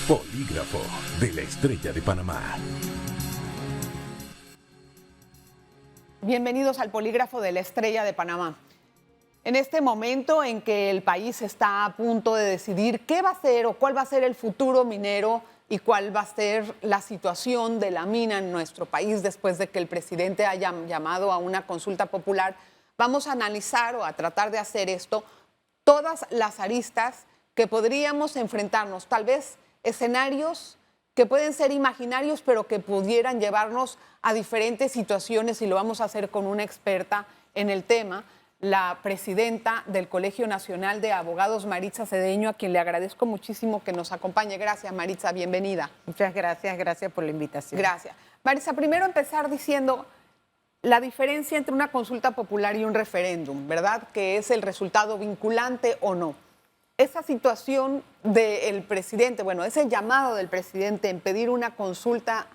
Polígrafo de la Estrella de Panamá. Bienvenidos al Polígrafo de la Estrella de Panamá. En este momento en que el país está a punto de decidir qué va a ser o cuál va a ser el futuro minero y cuál va a ser la situación de la mina en nuestro país después de que el presidente haya llamado a una consulta popular, vamos a analizar o a tratar de hacer esto, todas las aristas que podríamos enfrentarnos, tal vez escenarios que pueden ser imaginarios, pero que pudieran llevarnos a diferentes situaciones, y lo vamos a hacer con una experta en el tema, la presidenta del Colegio Nacional de Abogados, Maritza Cedeño, a quien le agradezco muchísimo que nos acompañe. Gracias, Maritza, bienvenida. Muchas gracias, gracias por la invitación. Gracias. Maritza, primero empezar diciendo la diferencia entre una consulta popular y un referéndum, ¿verdad? Que es el resultado vinculante o no. Esa situación del presidente, bueno, ese llamado del presidente en pedir una consulta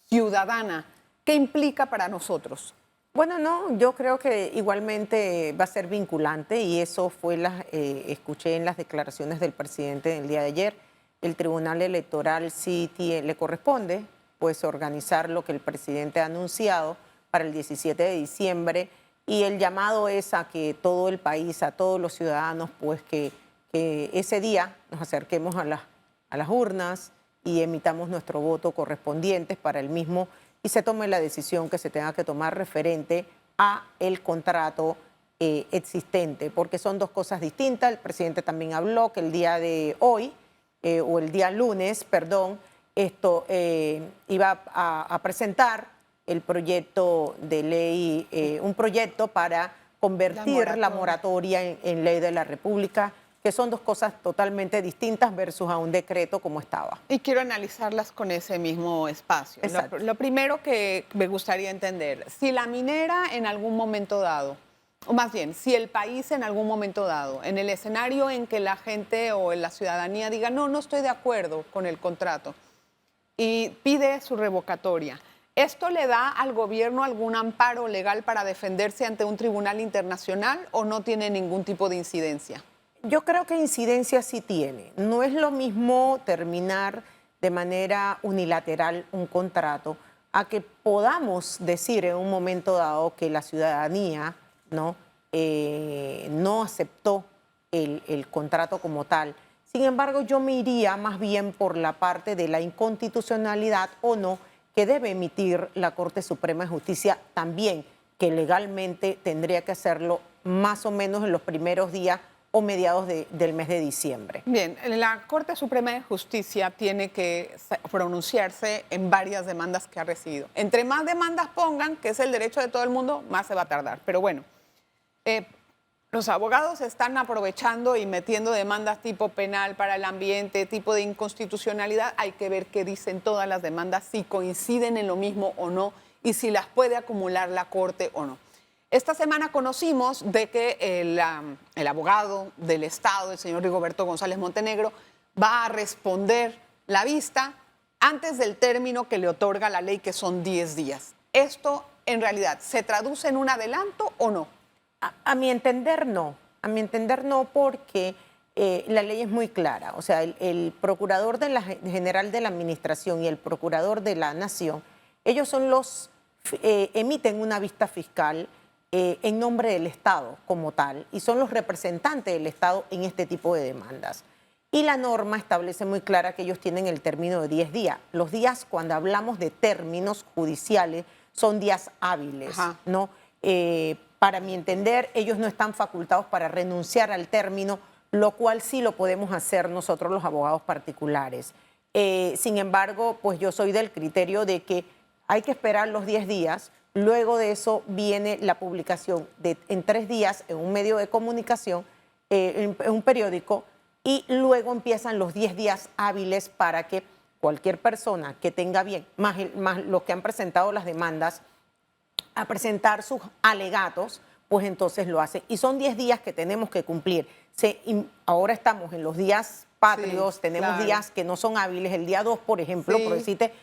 ciudadana, ¿qué implica para nosotros? Bueno, no, yo creo que igualmente va a ser vinculante, y eso fue escuché en las declaraciones del presidente el día de ayer. El Tribunal Electoral sí le corresponde pues organizar lo que el presidente ha anunciado para el 17 de diciembre, y el llamado es a que todo el país, a todos los ciudadanos, pues que ese día nos acerquemos a las urnas y emitamos nuestro voto correspondiente para el mismo, y se tome la decisión que se tenga que tomar referente a el contrato existente, porque son dos cosas distintas. El presidente también habló que el día de hoy, o el día lunes, perdón, iba a presentar el proyecto de ley, un proyecto para convertir la moratoria en ley de la República, que son dos cosas totalmente distintas versus a un decreto como estaba. Y quiero analizarlas con ese mismo espacio. Lo primero que me gustaría entender, si la minera en algún momento dado, o más bien, si el país en algún momento dado, en el escenario en que la gente o la ciudadanía diga, no estoy de acuerdo con el contrato, y pide su revocatoria, ¿esto le da al gobierno algún amparo legal para defenderse ante un tribunal internacional o no tiene ningún tipo de incidencia? Yo creo que incidencia sí tiene. No es lo mismo terminar de manera unilateral un contrato a que podamos decir en un momento dado que la ciudadanía no aceptó el contrato como tal. Sin embargo, yo me iría más bien por la parte de la inconstitucionalidad o no que debe emitir la Corte Suprema de Justicia también, que legalmente tendría que hacerlo más o menos en los primeros días o mediados del mes de diciembre. Bien, la Corte Suprema de Justicia tiene que pronunciarse en varias demandas que ha recibido. Entre más demandas pongan, que es el derecho de todo el mundo, más se va a tardar. Pero bueno, los abogados están aprovechando y metiendo demandas tipo penal para el ambiente, tipo de inconstitucionalidad. Hay que ver qué dicen todas las demandas, si coinciden en lo mismo o no, y si las puede acumular la Corte o no. Esta semana conocimos de que el abogado del Estado, el señor Rigoberto González Montenegro, va a responder la vista antes del término que le otorga la ley, que son 10 días. ¿Esto en realidad se traduce en un adelanto o no? A mi entender no. A mi entender no, porque la ley es muy clara. O sea, el procurador general de la Administración y el procurador de la Nación, ellos son los emiten una vista fiscal en nombre del Estado como tal, y son los representantes del Estado en este tipo de demandas. Y la norma establece muy clara que ellos tienen el término de 10 días. Los días, cuando hablamos de términos judiciales, son días hábiles, ¿no? Para mi entender, ellos no están facultados para renunciar al término, lo cual sí lo podemos hacer nosotros los abogados particulares. Sin embargo, pues yo soy del criterio de que hay que esperar los 10 días. Luego de eso viene la publicación en 3 días en un medio de comunicación, en un periódico, y luego empiezan los 10 días hábiles para que cualquier persona que tenga bien, más los que han presentado las demandas, a presentar sus alegatos, pues entonces lo hace. Y son 10 días que tenemos que cumplir. Ahora estamos en los días patrios, sí, tenemos días que no son hábiles. El día 2, por ejemplo, por decirte,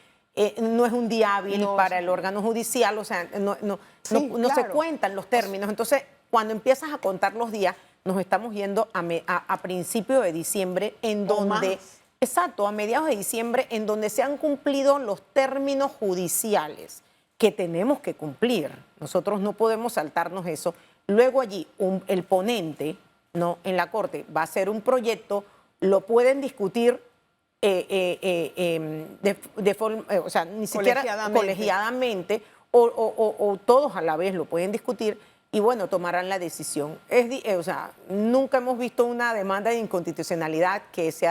no es un día hábil para el órgano judicial, o sea, no se cuentan los términos. Entonces, cuando empiezas a contar los días, nos estamos yendo a principios de diciembre, en donde Exacto, a mediados de diciembre, en donde se han cumplido los términos judiciales que tenemos que cumplir. Nosotros no podemos saltarnos eso. Luego allí el ponente, ¿no?, en la Corte va a hacer un proyecto, lo pueden discutir de forma, o sea, ni siquiera colegiadamente o todos a la vez lo pueden discutir y bueno, tomarán la decisión. O sea, nunca hemos visto una demanda de inconstitucionalidad que se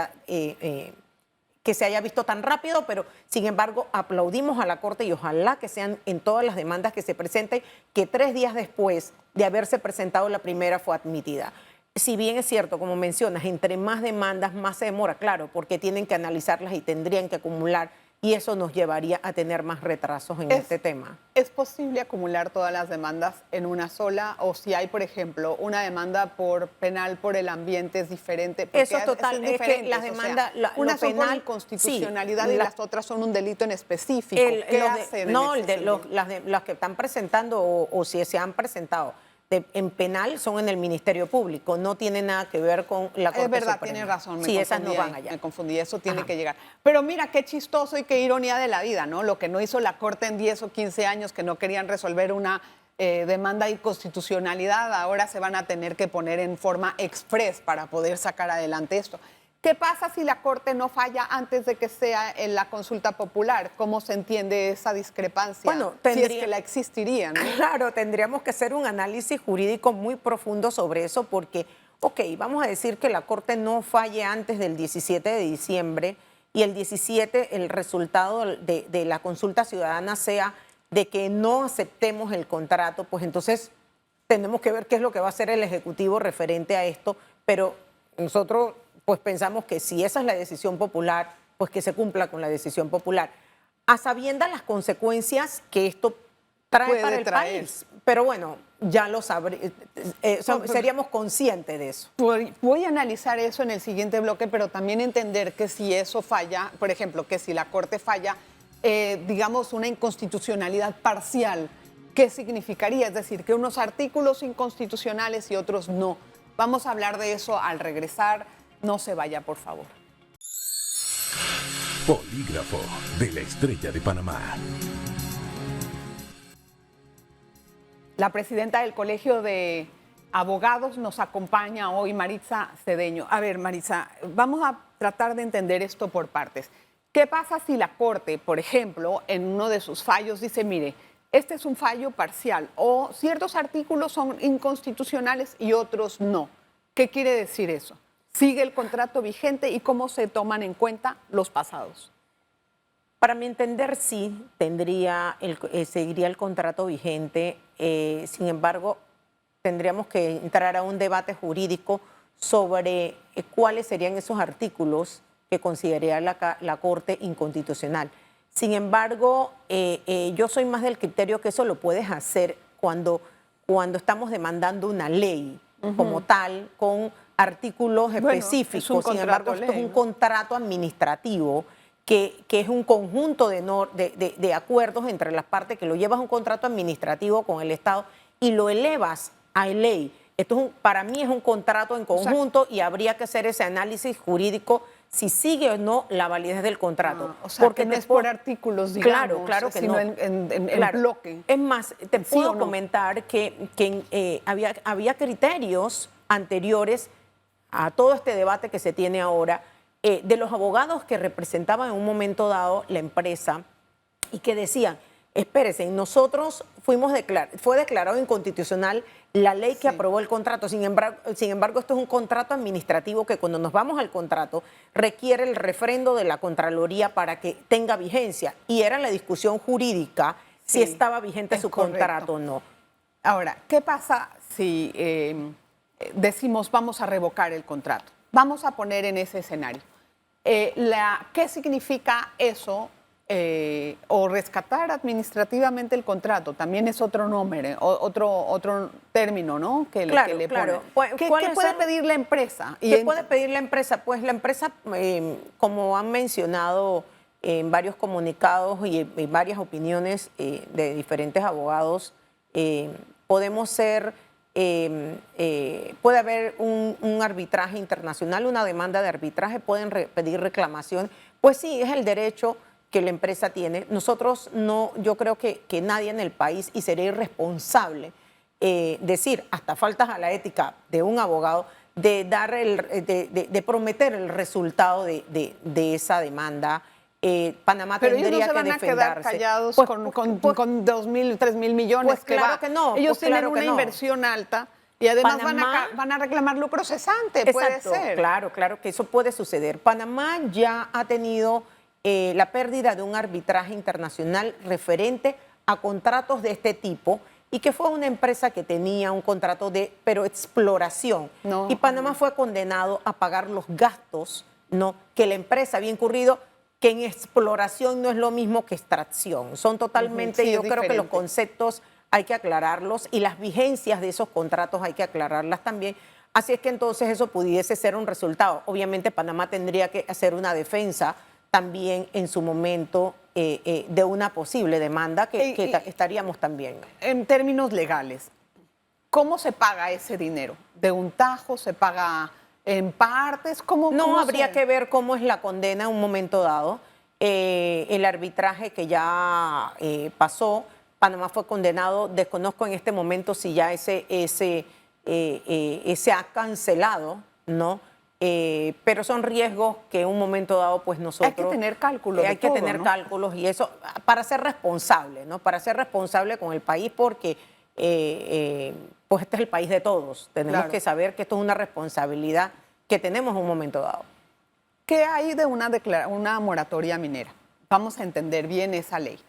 haya visto tan rápido, pero sin embargo aplaudimos a la Corte y ojalá que sean en todas las demandas que se presenten, que 3 días después de haberse presentado la primera fue admitida. Si bien es cierto, como mencionas, entre más demandas más se demora, claro, porque tienen que analizarlas y tendrían que acumular y eso nos llevaría a tener más retrasos en este tema. ¿Es posible acumular todas las demandas en una sola? O si hay, por ejemplo, una demanda por penal por el ambiente es diferente. Eso total, es que las demandas, una son por inconstitucionalidad y las otras son un delito en específico. ¿Qué hacen? No, las que están presentando o si se han presentado en penal son en el Ministerio Público, no tiene nada que ver con la Corte Suprema. Es verdad, tiene razón. Sí, esas no van allá. Me confundí, eso tiene que llegar. Pero mira, qué chistoso y qué ironía de la vida, ¿no? Lo que no hizo la Corte en 10 o 15 años, que no querían resolver una demanda de inconstitucionalidad, ahora se van a tener que poner en forma express para poder sacar adelante esto. ¿Qué pasa si la Corte no falla antes de que sea en la consulta popular? ¿Cómo se entiende esa discrepancia? Bueno, si es que la existiría, ¿no? Claro, tendríamos que hacer un análisis jurídico muy profundo sobre eso porque, ok, vamos a decir que la Corte no falle antes del 17 de diciembre y el 17 el resultado de la consulta ciudadana sea de que no aceptemos el contrato, pues entonces tenemos que ver qué es lo que va a hacer el Ejecutivo referente a esto, pero nosotros pues pensamos que si esa es la decisión popular, pues que se cumpla con la decisión popular, a sabiendas las consecuencias que esto trae para el país. Pero bueno, ya lo seríamos conscientes de eso. Voy a analizar eso en el siguiente bloque, pero también entender que si eso falla, por ejemplo, que si la Corte falla, digamos, una inconstitucionalidad parcial, ¿qué significaría? Es decir, que unos artículos inconstitucionales y otros no. Vamos a hablar de eso al regresar. No se vaya, por favor. Polígrafo de la Estrella de Panamá. La presidenta del Colegio de Abogados nos acompaña hoy, Maritza Cedeño. A ver, Maritza, vamos a tratar de entender esto por partes. ¿Qué pasa si la Corte, por ejemplo, en uno de sus fallos dice, mire, este es un fallo parcial o ciertos artículos son inconstitucionales y otros no? ¿Qué quiere decir eso? ¿Sigue el contrato vigente y cómo se toman en cuenta los pasados? Para mi entender, sí, seguiría el contrato vigente. Sin embargo, tendríamos que entrar a un debate jurídico sobre cuáles serían esos artículos que consideraría la Corte inconstitucional. Sin embargo, yo soy más del criterio que eso lo puedes hacer cuando estamos demandando una ley como tal, con artículos específicos. Sin embargo, esto es un contrato administrativo que es un conjunto de acuerdos entre las partes, que lo llevas a un contrato administrativo con el Estado y lo elevas a ley. Esto para mí es un contrato en conjunto y habría que hacer ese análisis jurídico si sigue o no la validez del contrato. O sea, porque no es por artículos, digamos, claro que sino no. en bloque. Es más, te puedo comentar que había criterios anteriores a todo este debate que se tiene ahora, de los abogados que representaban en un momento dado la empresa y que decían, espérense, nosotros fue declarado inconstitucional la ley que aprobó el contrato. Sin embargo, esto es un contrato administrativo que cuando nos vamos al contrato requiere el refrendo de la Contraloría para que tenga vigencia. Y era la discusión jurídica si estaba vigente su contrato o no. Ahora, ¿qué pasa si decimos vamos a revocar el contrato? Vamos a poner en ese escenario. ¿Qué significa eso? O rescatar administrativamente el contrato, también es otro nombre, otro término, ¿no? Que le claro. Ponen. ¿Qué puede pedir la empresa? ¿Qué puede pedir la empresa? Pues la empresa, como han mencionado en varios comunicados y en varias opiniones de diferentes abogados, podemos ser puede haber un arbitraje internacional, una demanda de arbitraje, pueden pedir reclamación. Pues sí, es el derecho que la empresa tiene. Nosotros no, yo creo que nadie en el país, y sería irresponsable decir, hasta faltas a la ética de un abogado, de prometer el resultado de esa demanda. Panamá pero tendría ellos no se van que a quedar defenderse. callados Pues, con pues, 2.000, 3.000 millones. Pues claro que no, Ellos pues tienen claro que una no. inversión alta y además Panamá, van a reclamar lucro cesante, puede exacto, ser. claro que eso puede suceder. Panamá ya ha tenido la pérdida de un arbitraje internacional referente a contratos de este tipo, y que fue una empresa que tenía un contrato pero exploración. No. Y Panamá fue condenado a pagar los gastos, ¿no?, que la empresa había incurrido, que en exploración no es lo mismo que extracción. Son totalmente, Sí, yo es creo que los diferente. conceptos hay que aclararlos, y las vigencias de esos contratos hay que aclararlas también. Así es que entonces eso pudiese ser un resultado. Obviamente Panamá tendría que hacer una defensa también en su momento de una posible demanda que estaríamos también. En términos legales, ¿cómo se paga ese dinero? ¿De un tajo? ¿Se paga en partes? No, habría que ver cómo es la condena en un momento dado. El arbitraje que ya pasó, Panamá fue condenado, desconozco en este momento si ya ese ha cancelado, ¿no? Pero son riesgos que en un momento dado, pues nosotros... Hay que tener cálculos. Hay que tener cálculos, y eso para ser responsable, ¿no? Para ser responsable con el país, porque pues este es el país de todos. Tenemos que saber que esto es una responsabilidad que tenemos en un momento dado. ¿Qué hay de una moratoria minera? Vamos a entender bien esa ley.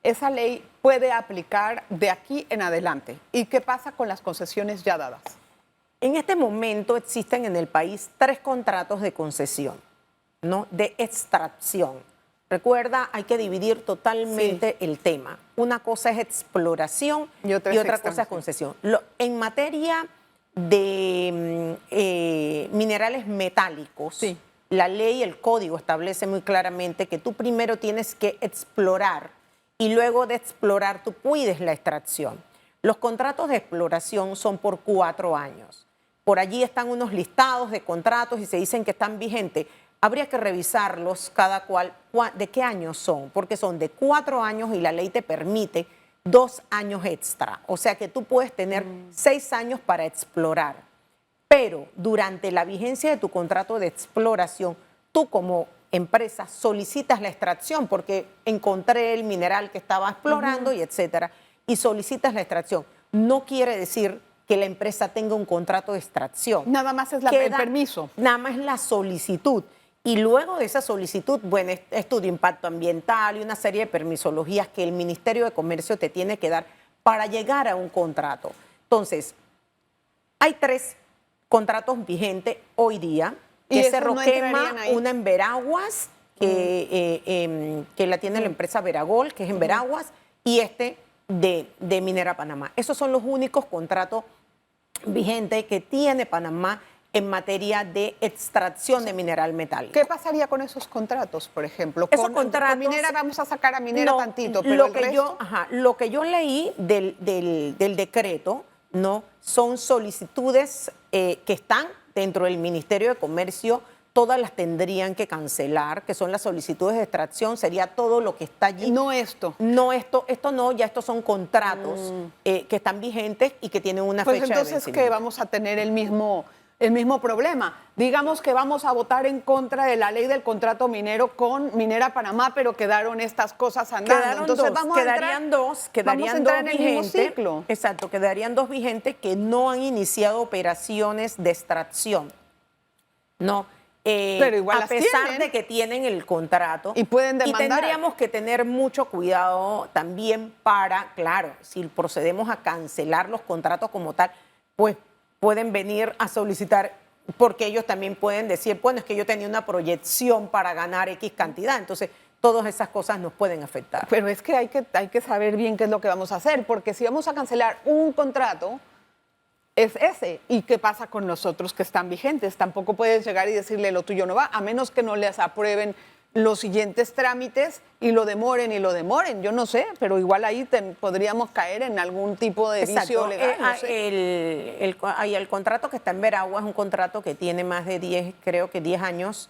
Esa ley puede aplicar de aquí en adelante. ¿Y qué pasa con las concesiones ya dadas? En este momento existen en el país 3 contratos de concesión, ¿no?, de extracción. Recuerda, hay que dividir totalmente el tema. Una cosa es exploración y otra cosa es concesión. En materia de minerales metálicos, la ley, el código establece muy claramente que tú primero tienes que explorar, y luego de explorar tú pides la extracción. Los contratos de exploración son por 4 años. Por allí están unos listados de contratos y se dicen que están vigentes. Habría que revisarlos cada cual, de qué años son, porque son de 4 años y la ley te permite 2 años extra. O sea que tú puedes tener 6 años para explorar. Pero durante la vigencia de tu contrato de exploración, tú como empresa solicitas la extracción, porque encontré el mineral que estaba explorando y etcétera, y solicitas la extracción. No quiere decir que la empresa tenga un contrato de extracción. Nada más es el permiso. Nada más es la solicitud. Y luego de esa solicitud, bueno, estudio de impacto ambiental y una serie de permisologías que el Ministerio de Comercio te tiene que dar para llegar a un contrato. Entonces, hay 3 contratos vigentes hoy día, que es Cerroquema, una en Veraguas, que la tiene la empresa Veragol, que es en Veraguas, y de Minera Panamá. Esos son los únicos contratos vigentes que tiene Panamá en materia de extracción de mineral metálico. ¿Qué pasaría con esos contratos, por ejemplo? Esos contratos, con Minera vamos a sacar a Minera tantito, pero lo que yo leí del decreto, ¿no?, son solicitudes que están dentro del Ministerio de Comercio. Todas las tendrían que cancelar, que son las solicitudes de extracción, sería todo lo que está allí. No esto. No esto no, ya estos son contratos que están vigentes y que tienen una fecha de vencimiento. Pues entonces que vamos a tener el mismo problema. Digamos que vamos a votar en contra de la ley del contrato minero con Minera Panamá, pero quedaron estas cosas andando. Quedarían dos en el mismo ciclo. Exacto, quedarían 2 vigentes que no han iniciado operaciones de extracción. No. Pero igual a pesar de que tienen el contrato. Y pueden demandar. Y tendríamos que tener mucho cuidado también para, claro, si procedemos a cancelar los contratos como tal, pues pueden venir a solicitar, porque ellos también pueden decir, bueno, es que yo tenía una proyección para ganar X cantidad. Entonces, todas esas cosas nos pueden afectar. Pero es que hay que saber bien qué es lo que vamos a hacer, porque si vamos a cancelar un contrato, es ese. ¿Y qué pasa con los otros que están vigentes? Tampoco puedes llegar y decirle lo tuyo no va, a menos que no les aprueben los siguientes trámites y lo demoren y lo demoren. Yo no sé, pero igual ahí podríamos caer en algún tipo de vicio legal. No sé. El contrato que está en Veragua es un contrato que tiene más de 10, creo que 10 años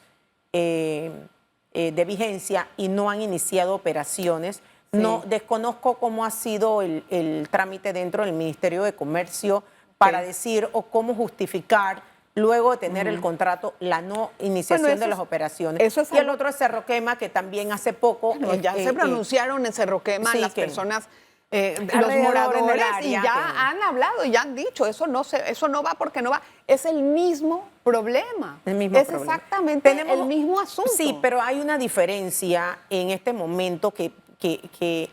de vigencia y no han iniciado operaciones. Sí. No desconozco cómo ha sido el trámite dentro del Ministerio de Comercio para decir o cómo justificar luego de tener el contrato la no iniciación de las operaciones. Eso es y el otro es Cerro Quema, que también hace poco... ya se pronunciaron en Cerro Quema sí, las personas, los alrededor moradores, en el y área ya han hablado, ya han dicho, eso no va porque no va. Es el mismo problema. El mismo es problema. exactamente el mismo asunto. Sí, pero hay una diferencia en este momento que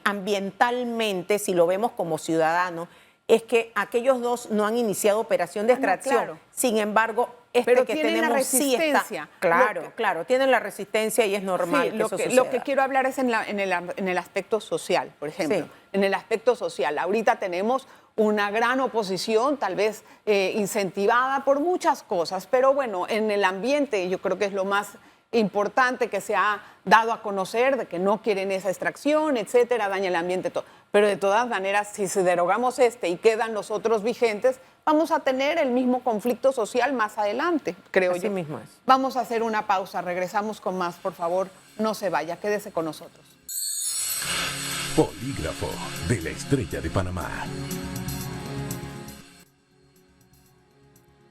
ambientalmente, si lo vemos como ciudadanos, es que aquellos dos no han iniciado operación de extracción. Claro. Sin embargo, pero que tienen tenemos la resistencia. sí está. Claro, claro, tienen la resistencia y es normal que eso suceda. Lo que quiero hablar es en el aspecto social, por ejemplo. Sí. En el aspecto social. Ahorita tenemos una gran oposición, tal vez incentivada por muchas cosas, pero bueno, en el ambiente yo creo que es lo más importante que se ha dado a conocer, de que no quieren esa extracción, etcétera, daña el ambiente, todo. Pero de todas maneras, si se derogamos y quedan los otros vigentes, vamos a tener el mismo conflicto social más adelante, creo yo. Así mismo es. Vamos a hacer una pausa, regresamos con más, por favor, no se vaya, quédese con nosotros. Polígrafo de la Estrella de Panamá.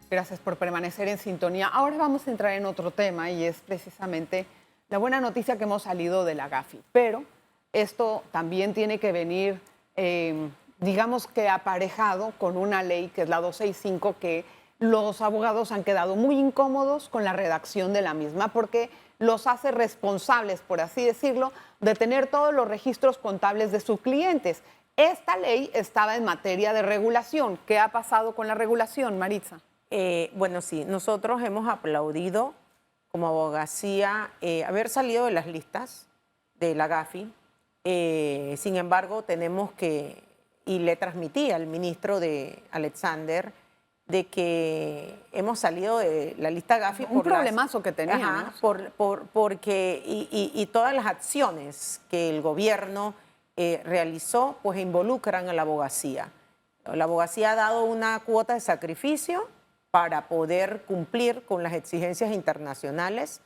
Gracias por permanecer en sintonía. Ahora vamos a entrar en otro tema y es precisamente la buena noticia que hemos salido de la Gafi. Pero esto también tiene que venir, digamos que aparejado con una ley que es la 265, que los abogados han quedado muy incómodos con la redacción de la misma porque los hace responsables, por así decirlo, de tener todos los registros contables de sus clientes. Esta ley estaba en materia de regulación. ¿Qué ha pasado con la regulación, Maritza? Bueno, sí, nosotros hemos aplaudido como abogacía haber salido de las listas de la Gafi. Sin embargo, tenemos que, y le transmití al ministro de Alexander, de que hemos salido de la lista Gafi un problemazo que teníamos. Ajá, porque y todas las acciones que el gobierno realizó, pues involucran a la abogacía. La abogacía ha dado una cuota de sacrificio para poder cumplir con las exigencias internacionales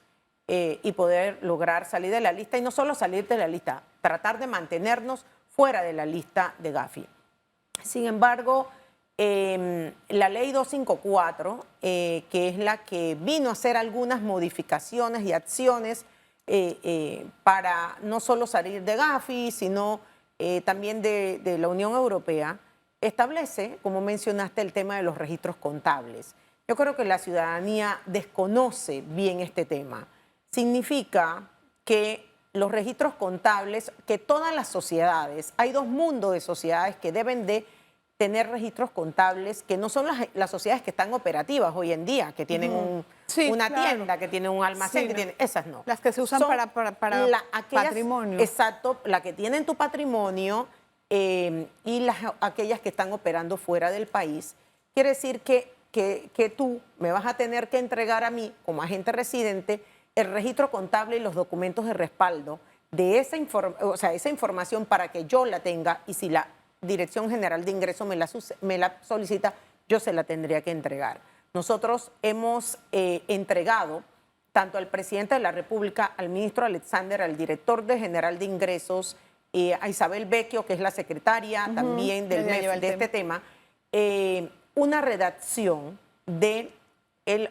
y poder lograr salir de la lista, y no solo salir de la lista, tratar de mantenernos fuera de la lista de Gafi. Sin embargo, la ley 254, que es la que vino a hacer algunas modificaciones y acciones para no solo salir de Gafi, sino también de la Unión Europea, establece, como mencionaste, el tema de los registros contables. Yo creo que la ciudadanía desconoce bien este tema. Significa que los registros contables, que todas las sociedades, hay dos mundos de sociedades que deben de tener registros contables, que no son las sociedades que están operativas hoy en día, que tienen una tienda, que tienen un almacén, esas no. Las que se usan para patrimonio. Exacto, la que tienen tu patrimonio y aquellas que están operando fuera del país. Quiere decir que tú me vas a tener que entregar a mí, como agente residente, el registro contable y los documentos de respaldo de esa información para que yo la tenga, y si la Dirección General de Ingresos me la solicita, yo se la tendría que entregar. Nosotros hemos entregado tanto al presidente de la República, al ministro Alexander, al director general de Ingresos, a Isabel Vecchio, que es la secretaria también del MEF de este tema, una redacción de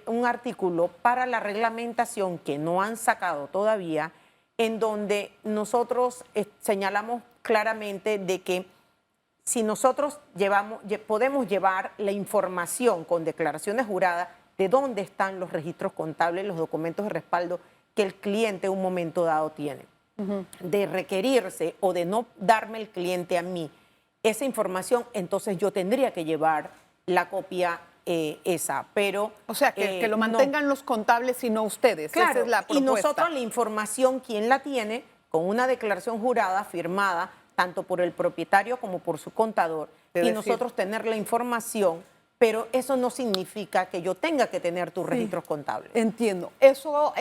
un artículo para la reglamentación que no han sacado todavía, en donde nosotros señalamos claramente de que si nosotros podemos llevar la información con declaraciones juradas de dónde están los registros contables, los documentos de respaldo que el cliente en un momento dado tiene. De requerirse o de no darme el cliente a mí esa información, entonces yo tendría que llevar la copia esa, pero... O sea, que lo mantengan los contables y no ustedes. Claro, esa es la propuesta. Y nosotros la información, ¿quién la tiene? Con una declaración jurada firmada tanto por el propietario como por su contador, y nosotros tener la información, pero eso no significa que yo tenga que tener tus registros contables. Entiendo. Eso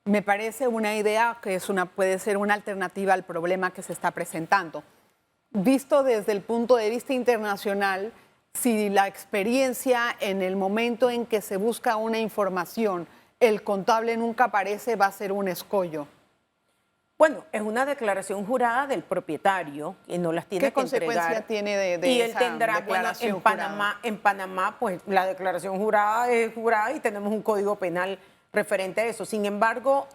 Me parece una idea que puede ser una alternativa al problema que se está presentando. Visto desde el punto de vista internacional, si la experiencia en el momento en que se busca una información, el contable nunca aparece, va a ser un escollo. Bueno, es una declaración jurada del propietario y no las tiene ¿Qué que entregar. ¿Qué consecuencia tiene de y él esa tendrá, declaración jurada? En Panamá, pues la declaración jurada es jurada y tenemos un código penal referente a eso. Sin embargo,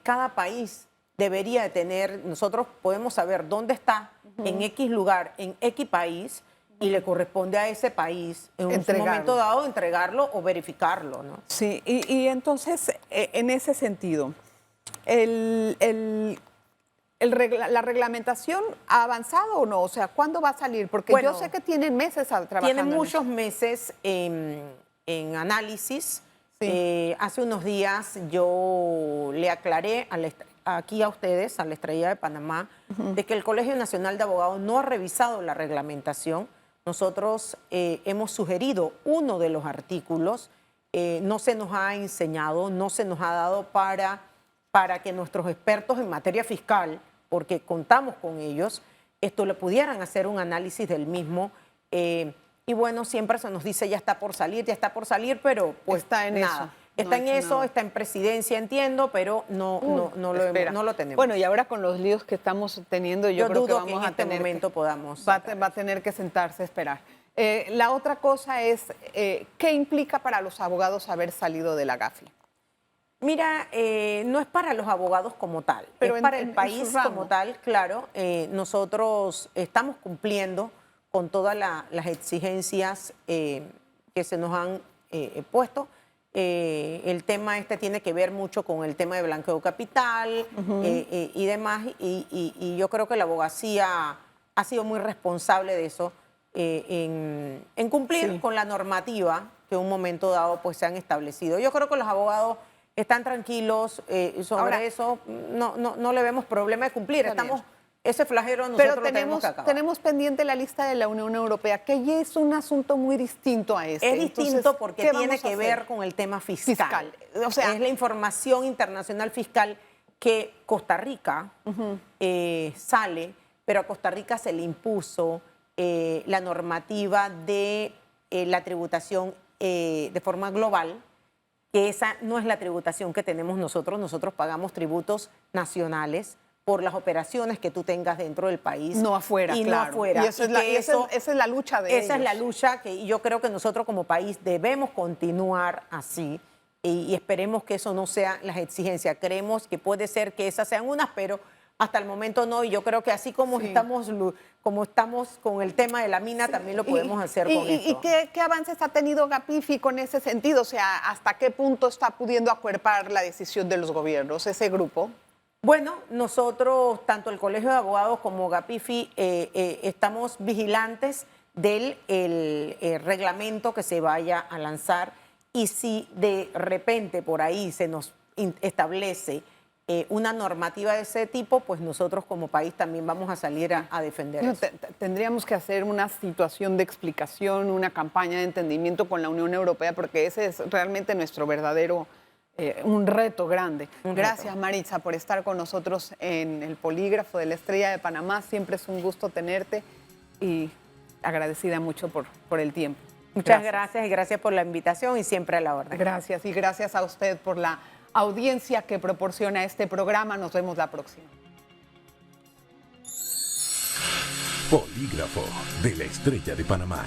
cada país debería de tener, nosotros podemos saber dónde está en X lugar, en X país, y le corresponde a ese país en un momento dado entregarlo o verificarlo, ¿no? Sí, y entonces, en ese sentido, ¿la reglamentación ha avanzado o no? O sea, ¿cuándo va a salir? Porque yo sé que tienen meses trabajando. Tienen muchos meses en análisis. Sí. Hace unos días yo le aclaré aquí a ustedes, a la Estrella de Panamá, de que el Colegio Nacional de Abogados no ha revisado la reglamentación. Nosotros hemos sugerido uno de los artículos, no se nos ha enseñado, no se nos ha dado para que nuestros expertos en materia fiscal, porque contamos con ellos, le pudieran hacer un análisis del mismo. Y bueno, siempre se nos dice ya está por salir, pero pues está en nada. Eso. Está en eso, está en presidencia, entiendo, pero no lo tenemos. Bueno, y ahora con los líos que estamos teniendo, yo creo que vamos en este momento podamos. Va a tener que sentarse a esperar. La otra cosa es, ¿qué implica para los abogados haber salido de la GAFI? Mira, no es para los abogados como tal, pero es para el país como tal, claro. Nosotros estamos cumpliendo con todas las exigencias que se nos han puesto. El tema tiene que ver mucho con el tema de blanqueo capital y demás, y yo creo que la abogacía ha sido muy responsable de eso, en cumplir con la normativa que en un momento dado pues se han establecido. Yo creo que los abogados están tranquilos sobre eso, no le vemos problema de cumplir. Ese flagelo nosotros lo tenemos que acabar. Tenemos pendiente la lista de la Unión Europea, que ya es un asunto muy distinto a este. Es distinto porque tiene que ver con el tema fiscal. O sea, es la información internacional fiscal que Costa Rica sale, pero a Costa Rica se le impuso la normativa de la tributación de forma global, que esa no es la tributación que tenemos nosotros. Nosotros pagamos tributos nacionales por las operaciones que tú tengas dentro del país. No afuera, y claro. no afuera. Y esa es la lucha de ellos. Esa es la lucha que yo creo que nosotros como país debemos continuar así y esperemos que eso no sea las exigencias. Creemos que puede ser que esas sean unas, pero hasta el momento no. Y yo creo que así como estamos con el tema de la mina, también lo podemos hacer con esto. ¿Y qué avances ha tenido GAPIFI con ese sentido? O sea, ¿hasta qué punto está pudiendo acuerpar la decisión de los gobiernos, ese grupo? Bueno, nosotros, tanto el Colegio de Abogados como GAPIFI, estamos vigilantes del reglamento que se vaya a lanzar, y si de repente por ahí se nos establece una normativa de ese tipo, pues nosotros como país también vamos a salir a defender eso. Tendríamos que hacer una situación de explicación, una campaña de entendimiento con la Unión Europea, porque ese es realmente nuestro verdadero... un reto grande. Gracias, Maritza, por estar con nosotros en el Polígrafo de la Estrella de Panamá. Siempre es un gusto tenerte y agradecida mucho por el tiempo. Muchas gracias y gracias por la invitación y siempre a la orden. Gracias, y gracias a usted por la audiencia que proporciona este programa. Nos vemos la próxima. Polígrafo de la Estrella de Panamá.